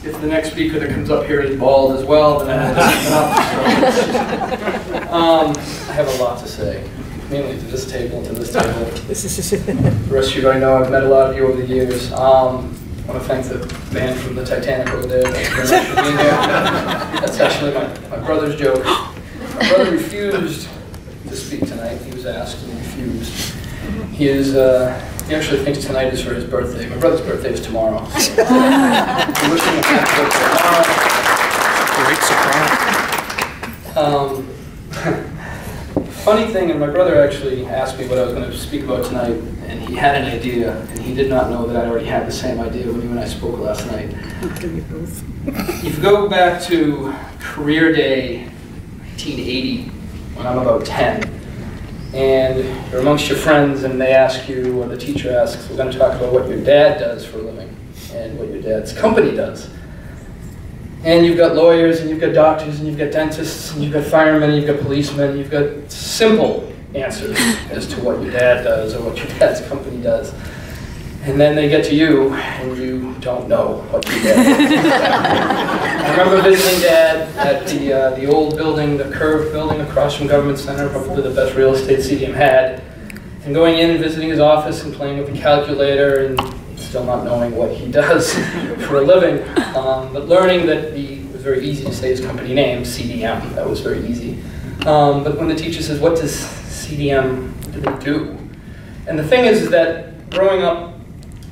if the next speaker that comes up here is bald as well, then I have to speak up. I have a lot to say, mainly to this table and to this table. The rest of you I know, I've met a lot of you over the years. I want to thank the man from the Titanic over there. Thank you very much for being here. That's actually my brother's joke. My brother refused to speak tonight. He was asked and he refused. He actually thinks tonight is for his birthday. My brother's birthday is tomorrow. So we wish him a happy birthday tomorrow. Great surprise. Funny thing, and my brother actually asked me what I was going to speak about tonight, and he had an idea, and he did not know that I already had the same idea when you and I spoke last night. If you go back to career day 1980, when I'm about 10, and you're amongst your friends and they ask you, or the teacher asks, we're going to talk about what your dad does for a living, and what your dad's company does. And you've got lawyers, and you've got doctors, and you've got dentists, and you've got firemen, and you've got policemen, and you've got simple answers as to what your dad does or what your dad's company does. And then they get to you, and you don't know what your dad does. I remember visiting Dad at the old building, the curved building across from Government Center, probably the best real estate CDM had, and going in and visiting his office and playing with the calculator and still not knowing what he does for a living, but learning that it was very easy to say his company name, CDM. That was very easy. But when the teacher says, what does CDM do? And the thing is that growing up,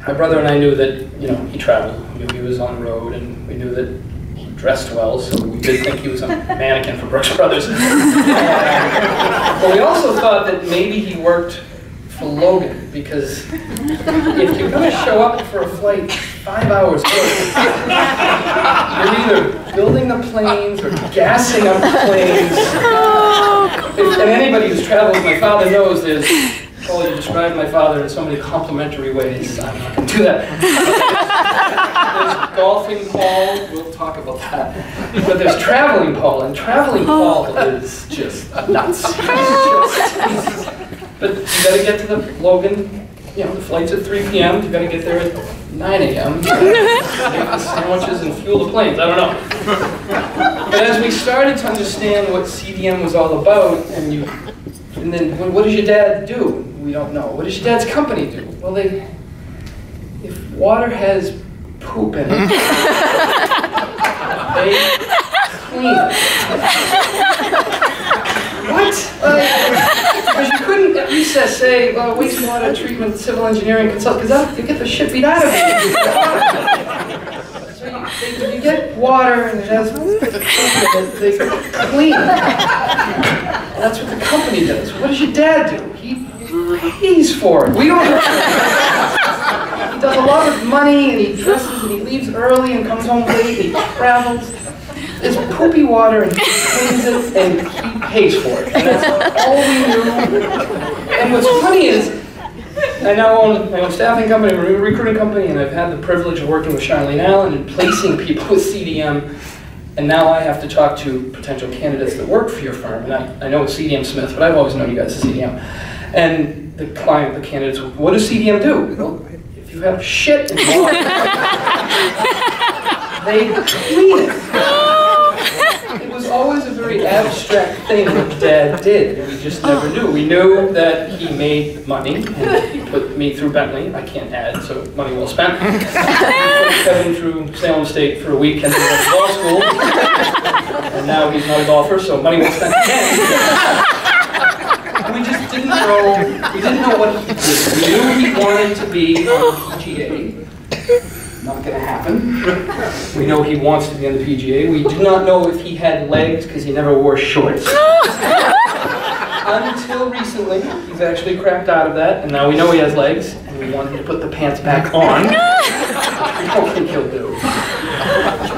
my brother and I knew that, he traveled. We knew he was on the road, and we knew that he dressed well, so we did think he was a mannequin for Brooks Brothers. But we also thought that maybe he worked for Logan, because if you're going to show up for a flight 5 hours early, you're either building the planes or gassing up the planes. And anybody who's traveled with my father knows there's, Paul, you described my father in so many complimentary ways. I'm not going to do that. There's golfing Paul, we'll talk about that. But there's traveling Paul, and traveling Paul is just nuts. But you got to get to the Logan, the flight's at 3 p.m., you got to get there at 9 a.m. Make the sandwiches and fuel the planes, I don't know. But as we started to understand what CDM was all about, and then what does your dad do? We don't know. What does your dad's company do? Well, if water has poop in it, they clean it. What? Because you couldn't at recess say, wastewater treatment, civil engineering consultant, because you get the shit beat out of you. So you get water and it has poop in it, they clean it. That's what the company does. What does your dad do? He pays for it. We don't know. He does a lot of money, and he dresses, and he leaves early and comes home late, and he travels. It's poopy water, and he cleans it, and he pays for it. And that's all we do. And what's funny is, I now own my own staffing company, a recruiting company, and I've had the privilege of working with Charlene Allen and placing people with CDM. And now I have to talk to potential candidates that work for your firm. And I know it's CDM Smith, but I've always known you guys as CDM. And the candidates, what does CDM do? Well, if you have shit in water, they clean it. It was always a very abstract thing that Dad did, and we just never knew. We knew that he made money, and he put me through Bentley. I can't add, so money well spent. He put Kevin through Salem State for a week, and then went to law school. And now he's not a golfer, so money well spent again. We just didn't know. We didn't know what he did. We knew he wanted to be on the PGA. Not going to happen. We know he wants to be on the PGA. We do not know if he had legs because he never wore shorts. Until recently, he's actually cracked out of that, and now we know he has legs, and we want him to put the pants back on, which we don't think he'll do.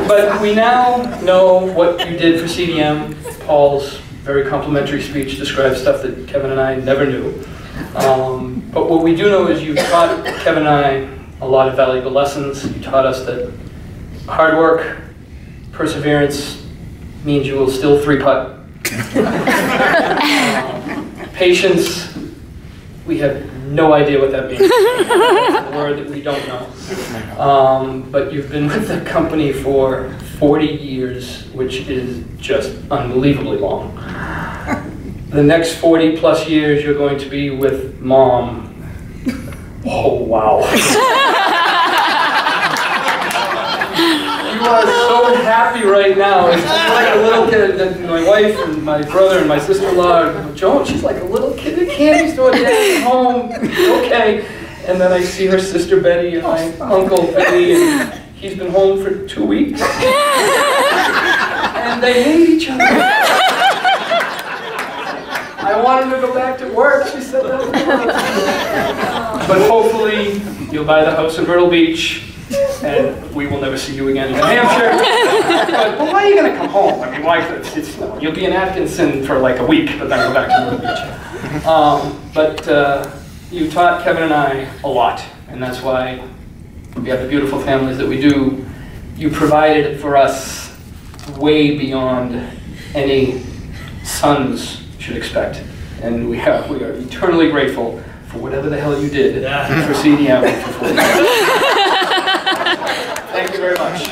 But we now know what you did for CDM. Paul's very complimentary speech describes stuff that Kevin and I never knew. But what we do know is you taught Kevin and I a lot of valuable lessons. You taught us that hard work, perseverance means you will still 3-putt. Patience, we have no idea what that means. It's a word that we don't know. But you've been with the company for 40 years, which is just unbelievably long. The next 40 plus years you're going to be with Mom. Oh, wow. You are so happy right now. It's like a little kid. My wife and my brother and my sister-in-law, Joan, she's like a little kid at a candy store, Daddy's home, okay. And then I see her sister Betty and my uncle Betty, and he's been home for 2 weeks. And they hate each other. I want him to go back to work, she said that. But hopefully, you'll buy the house in Myrtle Beach, and we will never see you again in New Hampshire. But why are you going to come home? I mean, why? No, you'll be in Atkinson for like a week, but then go back to Myrtle Beach. But you taught Kevin and I a lot, and that's why we have the beautiful families that we do. You provided for us way beyond any sons should expect, and we are eternally grateful for whatever the hell you did for CDM for 40 years. Thank you very much.